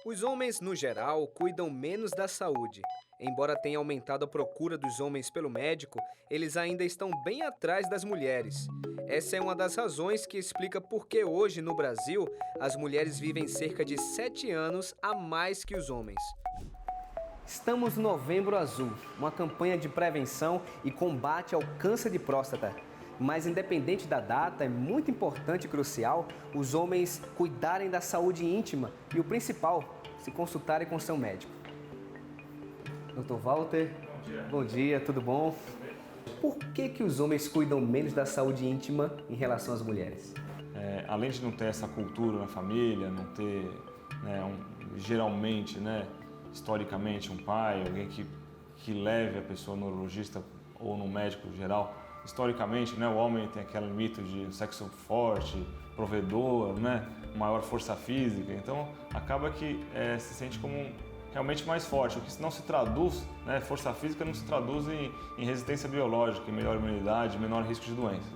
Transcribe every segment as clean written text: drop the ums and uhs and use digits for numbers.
Os homens, no geral, cuidam menos da saúde. Embora tenha aumentado a procura dos homens pelo médico, eles ainda estão bem atrás das mulheres. Essa é uma das razões que explica por que hoje, no Brasil, as mulheres vivem cerca de 7 anos a mais que os homens. Estamos no Novembro Azul, uma campanha de prevenção e combate ao câncer de próstata. Mas independente da data, é muito importante e crucial os homens cuidarem da saúde íntima e o principal, se consultarem com seu médico. Dr. Walter, bom dia, tudo bom? Por que os homens cuidam menos da saúde íntima em relação às mulheres? Além de não ter essa cultura na família, não ter, geralmente, historicamente, um pai, alguém que leve a pessoa no urologista ou no médico geral. Historicamente, o homem tem aquele mito de sexo forte, provedor, maior força física, então acaba que se sente como realmente mais forte, o que não se traduz, força física não se traduz em resistência biológica, em melhor imunidade, menor risco de doenças.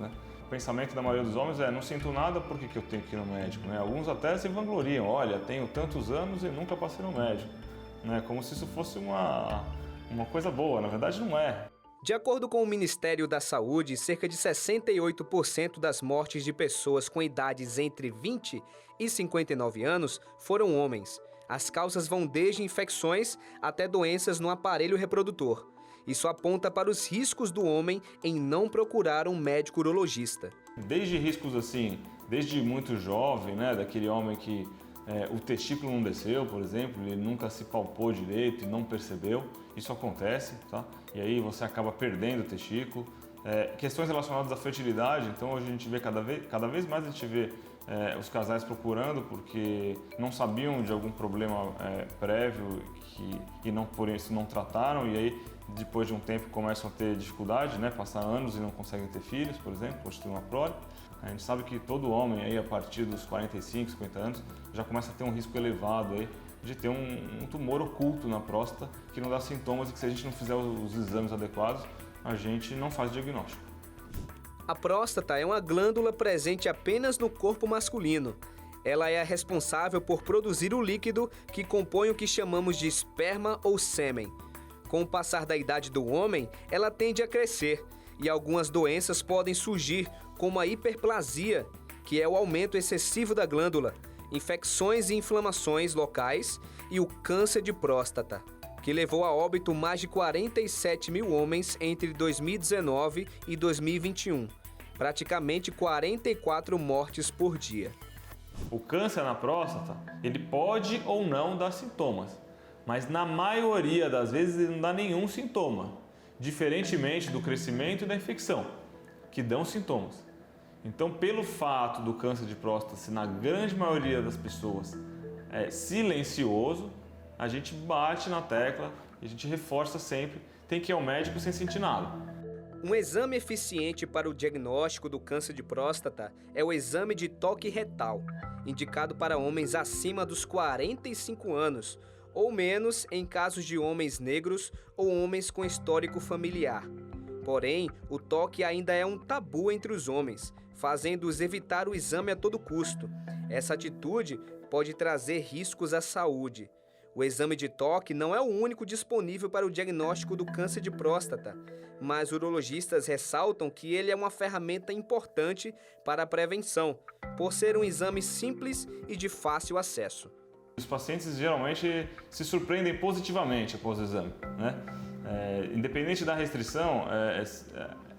O pensamento da maioria dos homens é: não sinto nada, por que eu tenho que ir no médico? Alguns até se vangloriam: olha, tenho tantos anos e nunca passei no médico, como se isso fosse uma coisa boa. Na verdade não é. De acordo com o Ministério da Saúde, cerca de 68% das mortes de pessoas com idades entre 20 e 59 anos foram homens. As causas vão desde infecções até doenças no aparelho reprodutor. Isso aponta para os riscos do homem em não procurar um médico urologista. Desde riscos assim, desde muito jovem, daquele homem que o testículo não desceu, por exemplo, ele nunca se palpou direito e não percebeu, isso acontece, tá? E aí você acaba perdendo o testículo. Questões relacionadas à fertilidade, então hoje a gente vê cada vez mais a gente vê os casais procurando porque não sabiam de algum problema prévio e não, por isso não trataram, e aí depois de um tempo começam a ter dificuldade, passar anos e não conseguem ter filhos, por exemplo, constituir uma prole. A gente sabe que todo homem aí, a partir dos 45, 50 anos já começa a ter um risco elevado aí de ter um tumor oculto na próstata que não dá sintomas e que, se a gente não fizer os exames adequados, a gente não faz diagnóstico. A próstata é uma glândula presente apenas no corpo masculino. Ela é a responsável por produzir o líquido que compõe o que chamamos de esperma ou sêmen. Com o passar da idade do homem, ela tende a crescer e algumas doenças podem surgir, como a hiperplasia, que é o aumento excessivo da glândula, infecções e inflamações locais e o câncer de próstata, que levou a óbito mais de 47 mil homens entre 2019 e 2021, praticamente 44 mortes por dia. O câncer na próstata, ele pode ou não dar sintomas, mas na maioria das vezes ele não dá nenhum sintoma, diferentemente do crescimento e da infecção, que dão sintomas. Então, pelo fato do câncer de próstata ser, na grande maioria das pessoas, silencioso, a gente bate na tecla e a gente reforça sempre: tem que ir ao médico sem sentir nada. Um exame eficiente para o diagnóstico do câncer de próstata é o exame de toque retal, indicado para homens acima dos 45 anos, ou menos em casos de homens negros ou homens com histórico familiar. Porém, o toque ainda é um tabu entre os homens, fazendo-os evitar o exame a todo custo. Essa atitude pode trazer riscos à saúde. O exame de toque não é o único disponível para o diagnóstico do câncer de próstata, mas urologistas ressaltam que ele é uma ferramenta importante para a prevenção, por ser um exame simples e de fácil acesso. Os pacientes geralmente se surpreendem positivamente após o exame, independente da restrição,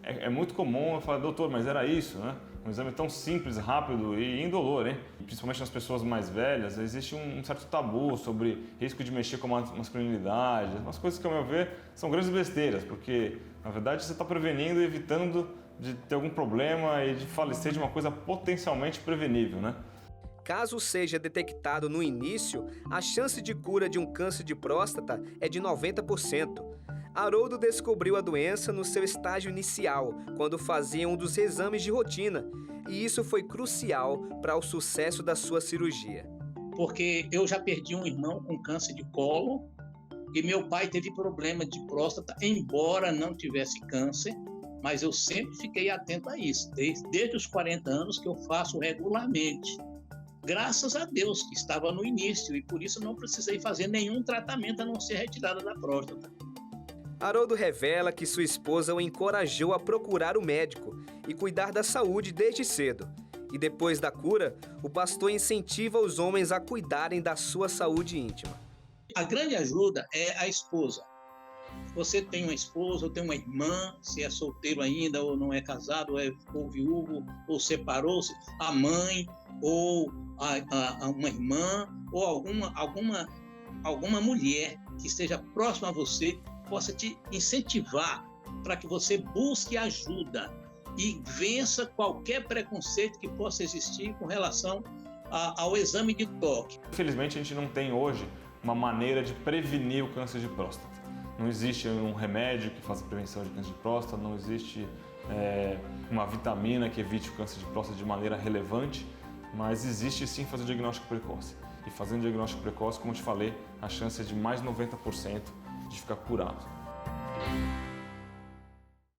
é muito comum eu falar: doutor, mas era isso, Um exame tão simples, rápido e indolor, Principalmente nas pessoas mais velhas, existe um certo tabu sobre risco de mexer com a masculinidade, umas coisas que, ao meu ver, são grandes besteiras, porque, na verdade, você está prevenindo e evitando de ter algum problema e de falecer de uma coisa potencialmente prevenível, Caso seja detectado no início, a chance de cura de um câncer de próstata é de 90%. Haroldo descobriu a doença no seu estágio inicial, quando fazia um dos exames de rotina, e isso foi crucial para o sucesso da sua cirurgia. Porque eu já perdi um irmão com câncer de colo e meu pai teve problema de próstata, embora não tivesse câncer, mas eu sempre fiquei atento a isso, desde os 40 anos que eu faço regularmente. Graças a Deus que estava no início e por isso não precisei fazer nenhum tratamento a não ser retirada da próstata. Haroldo revela que sua esposa o encorajou a procurar o médico e cuidar da saúde desde cedo. E depois da cura, o pastor incentiva os homens a cuidarem da sua saúde íntima. A grande ajuda é a esposa. Você tem uma esposa ou tem uma irmã, se é solteiro ainda ou não é casado, ou viúvo, ou separou-se, a mãe ou uma irmã ou alguma mulher que esteja próxima a você, possa te incentivar para que você busque ajuda e vença qualquer preconceito que possa existir com relação ao exame de toque. Infelizmente, a gente não tem hoje uma maneira de prevenir o câncer de próstata. Não existe um remédio que faça prevenção de câncer de próstata, não existe uma vitamina que evite o câncer de próstata de maneira relevante, mas existe sim fazer o diagnóstico precoce. E fazendo o diagnóstico precoce, como eu te falei, a chance é de mais 90% de ficar curado.